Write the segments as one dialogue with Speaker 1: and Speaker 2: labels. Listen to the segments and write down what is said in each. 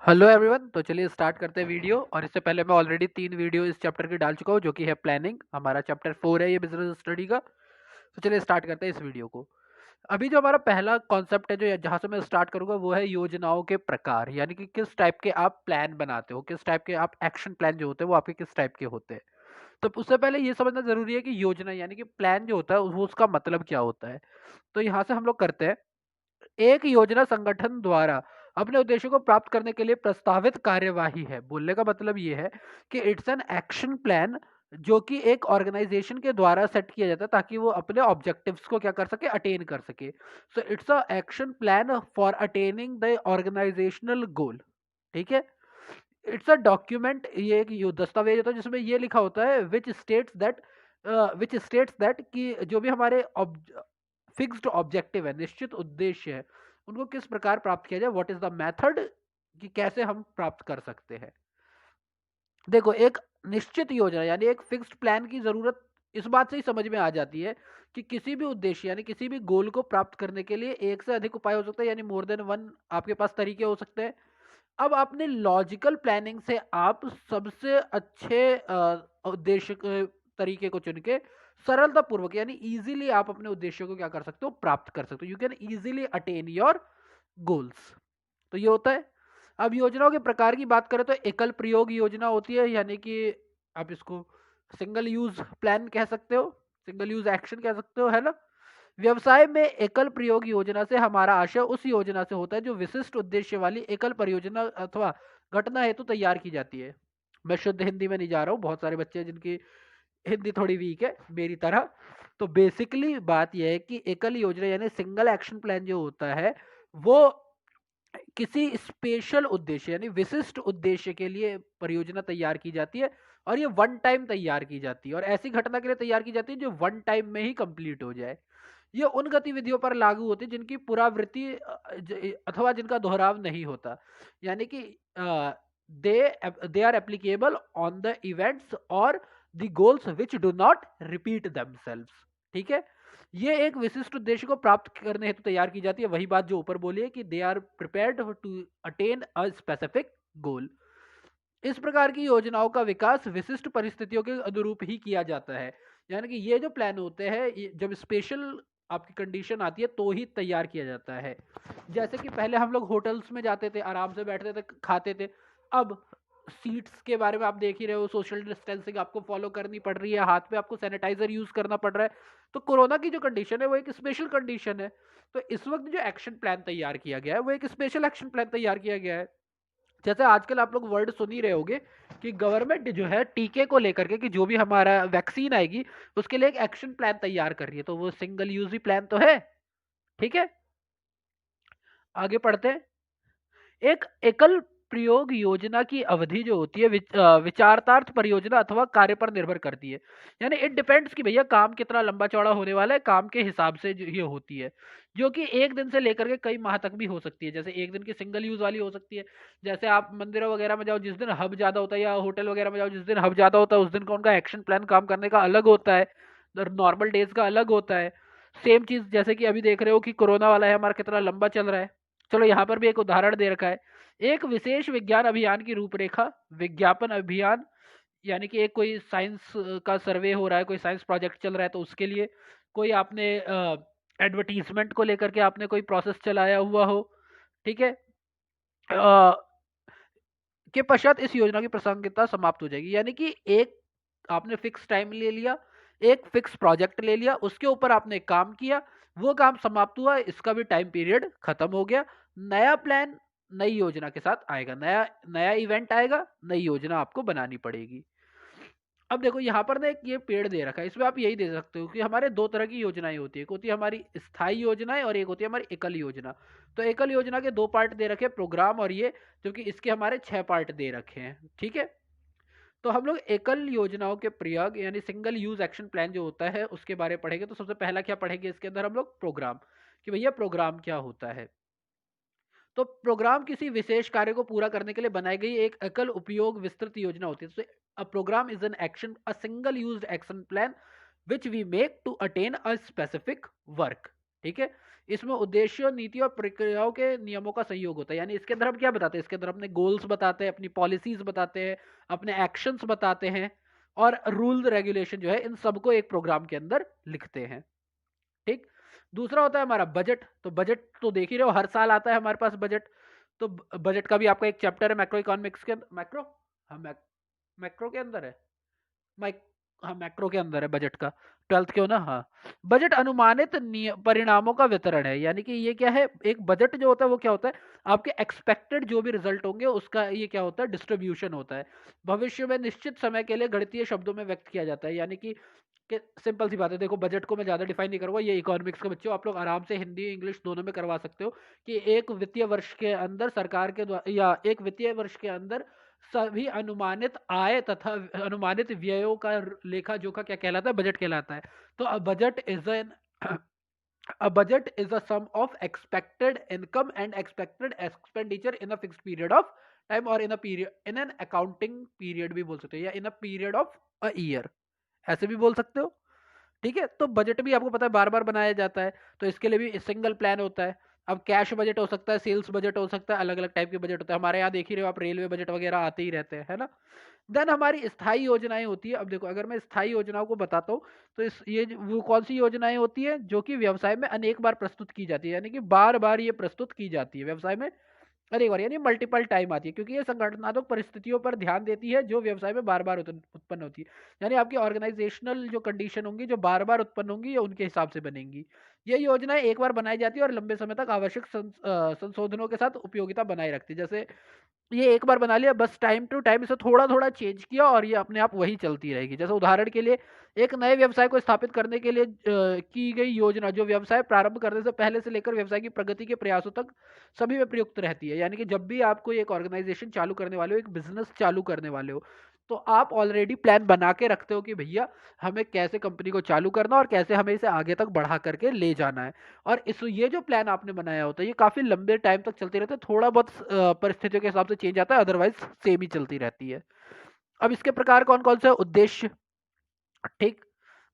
Speaker 1: Hello everyone. तो चलिए start करते हैं वीडियो। और इससे पहले मैं ऑलरेडी 3 वीडियो इस चैप्टर की डाल चुका हूँ, जो कि है प्लानिंग। हमारा चैप्टर 4 है ये बिजनेस स्टडी का। तो चलिए स्टार्ट करते हैं इस वीडियो को। अभी जो हमारा पहला कॉन्सेप्ट है, जो जहाँ से मैं स्टार्ट करूंगा, वो है योजनाओं के प्रकार। यानी कि किस टाइप के आप प्लान बनाते हो, किस टाइप के आप एक्शन प्लान जो होते हैं वो आपके किस टाइप के होते हैं। तो उससे पहले ये समझना जरूरी है कि योजना यानी कि प्लान जो होता है वो उसका मतलब क्या होता है। तो यहाँ से हम लोग करते हैं। एक योजना संगठन द्वारा अपने उद्देश्यों को प्राप्त करने के लिए प्रस्तावित कार्यवाही है। बोलने का मतलब ये है कि इट्स एन एक्शन प्लान, जो कि एक ऑर्गेनाइजेशन के द्वारा सेट किया जाता है ताकि वो अपने ऑब्जेक्टिव्स को क्या कर सके, अटेन कर सके। So it's a action plan for attaining the organisational goal. ठीक है। इट्स अ डॉक्यूमेंट, ये एक दस्तावेज होता है जिसमें ये लिखा होता है विच स्टेट्स दैट कि जो भी हमारे फिक्स्ड ऑब्जेक्टिव है, निश्चित उद्देश्य है, उनको किस प्रकार प्राप्त किया जाए। व्हाट इज द मेथड, कि कैसे हम प्राप्त कर सकते हैं। देखो, एक निश्चित योजना यानी एक फिक्स्ड प्लान की जरूरत इस बात से ही समझ में आ जाती है कि किसी भी उद्देश्य यानी किसी भी गोल को प्राप्त करने के लिए एक से अधिक उपाय हो सकते हैं, यानी मोर देन वन आपके पास तरीके हो सकते हैं। अब आपने लॉजिकल प्लानिंग से आप सबसे अच्छे उद्देश्य तरीके को चुन के सरलता पूर्वक यानी इजीली आप अपने उद्देश्यों को क्या कर सकते हो, प्राप्त कर सकते हो। You can easily attain your goals. तो ये होता है। अब योजनाओं के प्रकार की बात करें तो एकल प्रयोग योजना होती है, यानी कि आप इसको सिंगल यूज प्लान कह सकते हो, सिंगल यूज एक्शन कह सकते हो, है ना। व्यवसाय में एकल प्रयोग योजना से हमारा आशय उस योजना से होता है जो विशिष्ट उद्देश्य वाली एकल परियोजना अथवा घटना हेतु तैयार की जाती है। मैं शुद्ध हिंदी में नहीं जा रहा हूँ, बहुत सारे बच्चे हैं जिनकी हिंदी थोड़ी वीक है मेरी तरह। तो बेसिकली बात यह है कि एकल योजना यानी सिंगल एक्शन प्लान जो होता है वो किसी स्पेशल उद्देश्य यानी विशिष्ट उद्देश्य के लिए परियोजना तैयार की जाती है। और ये वन टाइम तैयार की जाती है और ऐसी घटना के लिए तैयार की जाती है जो वन टाइम में ही कंप्लीट हो जाए। ये उन गतिविधियों पर लागू होती है जिनकी पुनरावृत्ति अथवा जिनका दोहराव नहीं होता। यानी कि they they are applicable on the events और the goals which do not repeat themselves. ठीक है। ये एक विशिष्ट उद्देश्य को प्राप्त करने हेतु तैयार की जाती है। वही बात जो ऊपर बोली है कि they are prepared to attain a specific goal. इस प्रकार की योजनाओं का विकास विशिष्ट परिस्थितियों के अनुरूप ही किया जाता है। यानी कि ये जो प्लान होते हैं जब स्पेशल आपकी कंडीशन आती है तो ही तैयार किया जाता है। जैसे कि पहले हम लोग होटल्स में जाते थे, आराम से बैठते थे, खाते थे। अब सीट्स के बारे में आप देख ही रहे हो, सोशल डिस्टेंसिंग आपको फॉलो करनी पड़ रही है, हाथ में आपको सैनिटाइजर यूज करना पड़ रहा है। तो कोरोना की जो कंडीशन है वो एक स्पेशल कंडीशन है। तो इस वक्त जो एक्शन प्लान तैयार किया गया है वो एक स्पेशल एक्शन प्लान तैयार किया गया है। जैसे आजकल आप लोग वर्ड सुन ही रहे होगे कि गवर्नमेंट जो है टीके को लेकर के, कि जो भी हमारा वैक्सीन आएगी उसके लिए एक एक्शन प्लान तैयार कर रही है। तो वो सिंगल यूज प्लान तो है। ठीक है। आगे पढ़ते हैं। एक एकल प्रयोग योजना की अवधि जो होती है विचारतार्थ परियोजना अथवा कार्य पर निर्भर करती है। यानी इट डिपेंड्स कि भैया काम कितना लंबा चौड़ा होने वाला है, काम के हिसाब से ये होती है। जो कि एक दिन से लेकर के कई माह तक भी हो सकती है। जैसे एक दिन की सिंगल यूज वाली हो सकती है। जैसे आप मंदिरों वगैरह में जाओ जिस दिन हब ज्यादा होता है, या होटल वगैरह में जाओ जिस दिन हब ज्यादा होता है, उस दिन का उनका एक्शन प्लान काम करने का अलग होता है, नॉर्मल डेज का अलग होता है। सेम चीज जैसे कि अभी देख रहे हो कि कोरोना वाला है हमारा, कितना लंबा चल रहा है। चलो यहाँ पर भी एक उदाहरण दे रखा है। एक विशेष विज्ञान अभियान की रूपरेखा, विज्ञापन अभियान, यानी कि एक कोई साइंस का सर्वे हो रहा है, कोई साइंस प्रोजेक्ट चल रहा है, तो उसके लिए कोई आपने एडवर्टीजमेंट को लेकर के आपने कोई प्रोसेस चलाया हुआ हो। ठीक है। के पश्चात इस योजना की प्रासंगिकता समाप्त हो जाएगी। यानी कि एक आपने फिक्स टाइम ले लिया, एक फिक्स प्रोजेक्ट ले लिया, उसके ऊपर आपने काम किया, वो काम समाप्त हुआ, इसका भी टाइम पीरियड खत्म हो गया। नया प्लान नई योजना के साथ आएगा, नया नया इवेंट आएगा, नई योजना आपको बनानी पड़ेगी। अब देखो यहाँ पर ना एक ये पेड़ दे रखा है, इसमें आप यही दे सकते हो कि हमारे दो तरह की योजनाएं होती है। एक होती है हमारी स्थायी योजनाएं और एक होती है हमारी एकल योजना। तो एकल योजना के दो पार्ट दे रखे हैं, प्रोग्राम और ये, जबकि इसके हमारे 6 पार्ट दे रखे हैं। ठीक है। तो हम लोग एकल योजनाओं के प्रयोग यानी सिंगल यूज एक्शन प्लान जो होता है उसके बारे में पढ़ेंगे। तो सबसे पहला क्या पढ़ेंगे इसके अंदर हम लोग, प्रोग्राम। कि भैया प्रोग्राम क्या होता है। तो प्रोग्राम किसी विशेष कार्य को पूरा करने के लिए बनाई गई एक एकल उपयोग विस्तृत योजना होती है। A programme is an action, a single used action plan which we make to attain a specific work. ठीक है। इसमें उद्देश्यों, नीति और प्रक्रियाओं के नियमों का सहयोग होता है। यानी इसके अंदर हम क्या बताते हैं, इसके अंदर अपने गोल्स बताते हैं, अपनी पॉलिसीज बताते हैं, अपने एक्शंस बताते हैं, और रूल रेगुलेशन जो है इन सबको एक प्रोग्राम के अंदर लिखते हैं। ठीक। दूसरा होता है हमारा बजट। तो बजट तो देख ही रहे हो, हर साल आता है हमारे पास बजट। तो बजट का भी आपका एक चैप्टर है मैक्रो इकोनॉमिक्स के अंदर। मैक्रो, हाँ मैक्रो के अंदर है। माइक हाँ मैक्रो के अंदर है बजट का। 12th के हो ना, हाँ। बजट अनुमानित परिणामों का वितरण है। यानी कि ये क्या है, एक बजट जो होता है वो क्या होता है, आपके एक्सपेक्टेड जो भी रिजल्ट होंगे उसका ये क्या होता है, डिस्ट्रीब्यूशन होता है। भविष्य में निश्चित समय के लिए गणितीय शब्दों में व्यक्त किया जाता है। यानी कि सिंपल सी बात है, देखो बजट को मैं ज्यादा डिफाइन नहीं करूंगा, ये इकोनॉमिक्स के बच्चों आप लोग आराम से हिंदी इंग्लिश दोनों में करवा सकते हो कि एक वित्तीय वर्ष के अंदर सरकार के द्वारा, या एक वित्तीय वर्ष के अंदर सभी अनुमानित आय तथा अनुमानित व्ययों का लेखा जोखा क्या कहलाता है, बजट कहलाता है। तो a budget is an A budget is a sum of expected income and expected expenditure in a fixed period of time, or in an accounting period भी बोल सकते हो, या in a period of a year, ऐसे भी बोल सकते हो। ठीक है। तो बजट भी आपको पता है बार बार बनाया जाता है, तो इसके लिए भी सिंगल प्लान होता है। अब कैश बजट हो सकता है, सेल्स बजट हो सकता है, अलग अलग टाइप के बजट होता है। हमारे यहाँ देख ही रहे हो आप, रेलवे बजट वगैरह आते ही रहते हैं, है ना। देन हमारी स्थायी योजनाएं होती है। अब देखो अगर मैं स्थायी योजनाओं को बताता हूँ, तो वो कौन सी योजनाएं होती है जो कि व्यवसाय में अनेक बार प्रस्तुत की जाती है, यानी कि बार बार ये प्रस्तुत की जाती है व्यवसाय में अनेक बार, यानी मल्टीपल टाइम आती है, क्योंकि ये संगठनात्मक परिस्थितियों पर ध्यान देती है जो व्यवसाय में बार बार उत्पन्न होती है। यानी आपकी ऑर्गेनाइजेशनल जो कंडीशन होंगी जो बार बार उत्पन्न होंगी, ये उनके हिसाब से बनेंगी। ये योजनाएं एक बार बनाई जाती है और लंबे समय तक आवश्यक संशोधनों के साथ उपयोगिता बनाए रखती है। जैसे ये एक बार बना लिया, बस टाइम टू टाइम इसे थोड़ा थोड़ा चेंज किया और ये अपने आप वही चलती रहेगी। जैसे उदाहरण के लिए, एक नए व्यवसाय को स्थापित करने के लिए की गई योजना जो व्यवसाय प्रारंभ करने से पहले से लेकर व्यवसाय की प्रगति के प्रयासों तक सभी में प्रयुक्त रहती है। यानी कि जब भी आपको एक ऑर्गेनाइजेशन चालू करने वाले हो, एक बिजनेस चालू करने वाले हो, तो आप ऑलरेडी प्लान बना के रखते हो कि भैया हमें कैसे कंपनी को चालू करना और कैसे हमें इसे आगे तक बढ़ा करके ले जाना है। और ये जो प्लान आपने बनाया होता है ये काफी लंबे टाइम तक चलते रहते हैं। थोड़ा बहुत परिस्थितियों के हिसाब से चेंज आता है, अदरवाइज सेम ही चलती रहती है। अब इसके प्रकार कौन कौन से उद्देश्य। ठीक।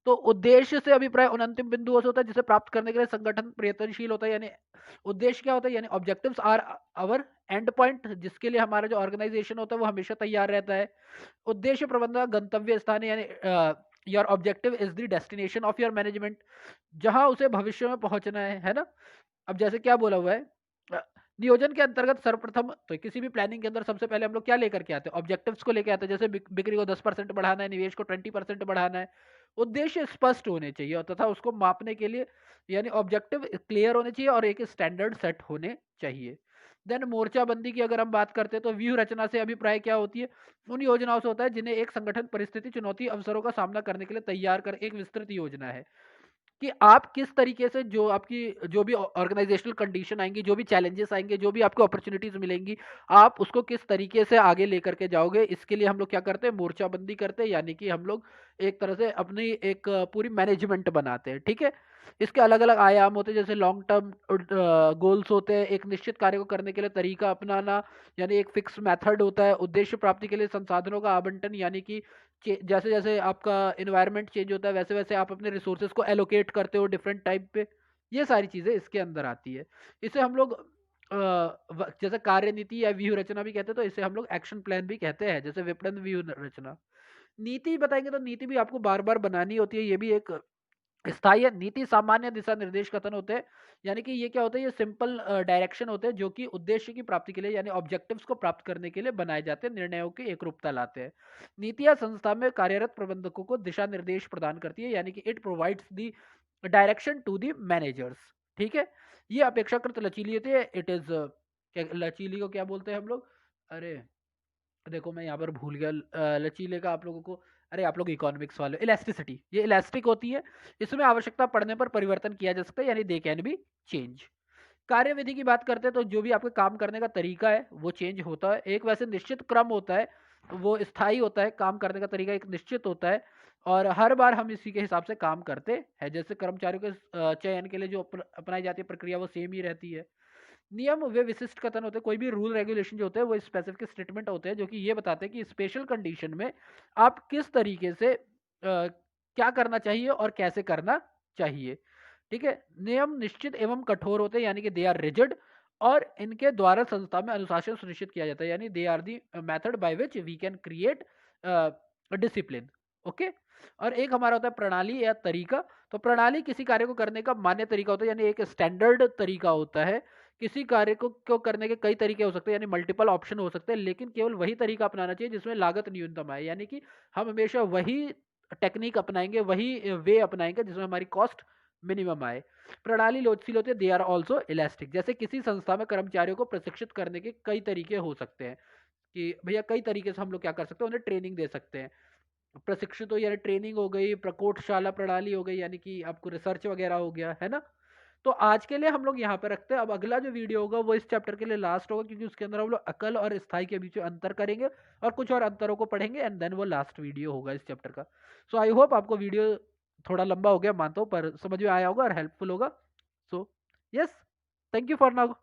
Speaker 1: तो उद्देश्य से अभिप्राय उन अंतिम बिंदुओं से होता है जिसे प्राप्त करने के लिए संगठन प्रयत्नशील होता है। यानी उद्देश्य क्या होता है, यानी objectives are our end point, जिसके लिए हमारा जो ऑर्गेनाइजेशन होता है वो हमेशा तैयार रहता है। उद्देश्य प्रबंधन गंतव्य स्थान है, यानी your objective is the destination of your management, जहां उसे भविष्य में पहुंचना है ना। अब जैसे क्या बोला हुआ है, नियोजन के अंतर्गत सर्वप्रथम तो किसी भी प्लानिंग के अंदर सबसे पहले हम लोग क्या लेकर के आते हैं, ऑब्जेक्टिव्स को लेकर आते हैं। जैसे बिक्री को 10% बढ़ाना है, निवेश को 20% बढ़ाना है। उद्देश्य स्पष्ट होने चाहिए और तथा उसको मापने के लिए, यानी ऑब्जेक्टिव क्लियर होने चाहिए और एक स्टैंडर्ड सेट होने चाहिए। देन मोर्चाबंदी की अगर हम बात करते हैं, तो व्यूह रचना से अभिप्राय क्या होती है, उन योजनाओं से होता है जिन्हें एक संगठन परिस्थिति चुनौती अवसरों का सामना करने के लिए तैयार कर एक विस्तृत योजना है, कि आप किस तरीके से जो आपकी जो भी ऑर्गेनाइजेशनल कंडीशन आएंगी, जो भी चैलेंजेस आएंगे, जो भी आपको अपॉर्चुनिटीज मिलेंगी, आप उसको किस तरीके से आगे लेकर के जाओगे। इसके लिए हम लोग क्या करते हैं, मोर्चाबंदी करते हैं, यानी कि हम लोग एक तरह से अपनी एक पूरी मैनेजमेंट बनाते हैं। ठीक है। इसके अलग अलग आयाम होते हैं, जैसे लॉन्ग टर्म गोल्स होते हैं, एक निश्चित कार्य को करने के लिए तरीका अपनाना, यानी एक फिक्स मेथड होता है। उद्देश्य प्राप्ति के लिए संसाधनों का आवंटन, यानी कि जैसे जैसे आपका इन्वायरमेंट चेंज होता है वैसे वैसे आप अपने रिसोर्सेज को एलोकेट करते हो डिफरेंट टाइप पे। ये सारी चीजें इसके अंदर आती है। इसे हम लोग जैसे कार्य नीति या व्यूह रचना भी कहते हैं, तो इसे हम लोग एक्शन प्लान भी कहते हैं, जैसे विपणन व्यूह रचना। नीति बताएंगे तो नीति भी आपको बार बार बनानी होती है, ये भी एक स्थायी नीति सामान्य दिशा निर्देश कथन होते हैं। यानी कि ये क्या होता है, ये सिंपल डायरेक्शन होते हैं जो कि उद्देश्य की प्राप्ति के लिए, यानी ऑब्जेक्टिव्स को प्राप्त करने के लिए बनाए जाते हैं, निर्णयों की एक रूपता लाते हैं। नीतियां संस्था में कार्यरत प्रबंधकों को दिशा निर्देश प्रदान करती है, यानी कि it provides the direction to the managers. ठीक है। ये अपेक्षाकृत लचीली होती है। इट इज लचीली को क्या बोलते हैं हम लोग, अरे देखो मैं यहाँ पर भूल गया, लचीले का आप लोगों को, अरे आप लोग इकोनॉमिक्स वाले, इलास्टिसिटी, ये इलास्टिक होती है। इसमें आवश्यकता पड़ने पर परिवर्तन किया जा सकता है, यानी दे कैन बी चेंज। कार्यविधि की बात करते हैं, तो जो भी आपके काम करने का तरीका है वो चेंज होता है। एक वैसे निश्चित क्रम होता है, वो स्थायी होता है, काम करने का तरीका एक निश्चित होता है और हर बार हम इसी के हिसाब से काम करते हैं। जैसे कर्मचारियों के चयन के लिए जो अपनाई जाती है प्रक्रिया वो सेम ही रहती है। नियम वे विशिष्ट कथन होते हैं, कोई भी रूल रेगुलेशन जो होते हैं वो स्पेसिफिक स्टेटमेंट होते हैं जो कि ये बताते हैं कि स्पेशल कंडीशन में आप किस तरीके से क्या करना चाहिए और कैसे करना चाहिए। ठीक है। नियम निश्चित एवं कठोर होते हैं, यानी कि दे आर रिजिड, और इनके द्वारा संस्था में अनुशासन सुनिश्चित किया जाता है, यानी they are the method by which we can create discipline. Okay. और एक हमारा होता है प्रणाली या तरीका। तो प्रणाली किसी कार्य को करने का मान्य तरीका होता है, यानी एक स्टैंडर्ड तरीका होता है। किसी कार्य को करने के कई तरीके हो सकते हैं, यानी मल्टीपल ऑप्शन हो सकते हैं, लेकिन केवल वही तरीका अपनाना चाहिए जिसमें लागत न्यूनतम आए, यानी कि हम हमेशा वही टेक्निक अपनाएंगे, वही वे अपनाएंगे जिसमें हमारी कॉस्ट मिनिमम आए। प्रणाली लोचशील होती है, दे आर ऑल्सो इलास्टिक। जैसे किसी संस्था में कर्मचारियों को प्रशिक्षित करने के कई तरीके हो सकते हैं, कि भैया कई तरीके से हम लोग क्या कर सकते हैं, उन्हें ट्रेनिंग दे सकते हैं। प्रशिक्षित हो यानी ट्रेनिंग हो गई, प्रकोष्ठशाला प्रणाली हो गई, यानी कि आपको रिसर्च वगैरह हो गया, है ना। तो आज के लिए हम लोग यहाँ पे रखते हैं। अब अगला जो वीडियो होगा वो इस चैप्टर के लिए लास्ट होगा, क्योंकि उसके अंदर हम लोग अकल और स्थाई के बीच में अंतर करेंगे और कुछ और अंतरों को पढ़ेंगे, एंड देन वो लास्ट वीडियो होगा इस चैप्टर का। सो आई होप आपको वीडियो थोड़ा लंबा हो गया मानता हूँ, पर समझ में आया होगा और हेल्पफुल होगा। So yes, thank you for now.